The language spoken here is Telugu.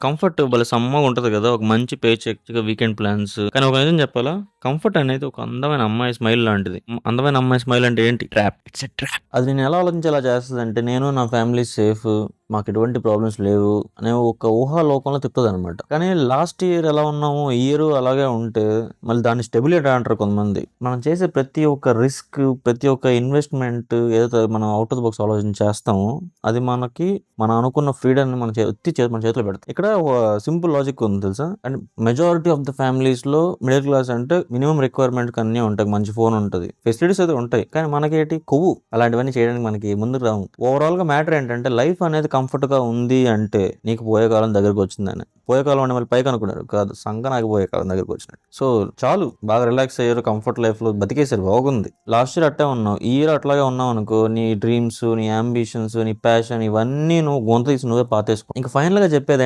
కంఫర్ట్ భలే సమ్మగా ఉంటది గదా! ఒక మంచి పే చెక్, వీకెండ్ ప్లాన్స్. కానీ ఒక నిజం చెప్పాలా? కంఫర్ట్ అనేది ఒక అందమైన అమ్మాయి స్మైల్ లాంటిది. అందమైన అమ్మాయి స్మైల్ అంటే ఏంటి? ట్రాప్. It's a trap. అది నేను ఎలా ఆలోచించేలా చేస్తదంటే, నేను నా ఫ్యామిలీ సేఫ్, మాకు ఎటువంటి ప్రాబ్లమ్స్ లేవు అనే ఒక ఊహాలోకంలో తిప్పుతదనమాట. కానీ లాస్ట్ ఇయర్ ఎలా ఉన్నామో, ఈ ఇయర్ అలాగే ఉంటే మళ్ళీ దాన్ని స్టెబిలిటీ అంటారు కొంతమంది. మనం చేసే ప్రతి ఒక్క రిస్క్, ప్రతి ఒక్క ఇన్వెస్ట్‌మెంట్ ఏదైతే మనం ఔట్ ఆఫ్ ద బాక్స్ ఆలోచించి చేస్తామో, అది మనకి మనం అనుకున్న ఫ్రీడమ్‌ని మన మన చేతిలో పెడతది. ఇక్కడ ఒక సింపుల్ లాజిక్ ఉంది తెలుసా? అండ్ మెజారిటీ ఆఫ్ ద ఫ్యామిలీస్‌లో మిడిల్ క్లాస్ అంటే మినిమమ్ రిక్వైర్‌మెంట్‌కి అన్నీ ఉంటాయి. మంచి ఫోన్ ఉంటది. ఫెసిలిటీస్ అయితే ఉంటాయి. కానీ మనకేంటి కొవ్వు. అలాంటివన్నీ చేయడానికి మనకి ముందుకు రాము. ఓవరాల్‌గా మ్యాటర్ ఏంటంటే లైఫ్ అనేది కంఫర్ట్‌గా ఉంది అంటే నీకు పోయే కాలం దగ్గరకొచ్చిందని. పోయే కాలం అంటే మళ్ళీ పైకనుకున్నారు. కాదు సంకనాకి పోయే కాలం దగ్గరకొచ్చినట్టు. సో చాలు బాగా రిలాక్స్ అయ్యారు. కంఫర్ట్ లైఫ్‌లో బతికేసారు. బాగుంది. లాస్ట్ ఇయర్ అట్టే ఉన్నావు. ఈ ఇయర్ అట్లాగే ఉన్నావనుకో నీ డ్రీమ్స్, నీ యాంబిషన్స్, నీ ప్యాషన్ ఇవన్నీ నువ్వు గొంతు తీసి నువ్వే పాతేసుకో. ఇంక ఫైనల్‌గా చెప్పేదేంటి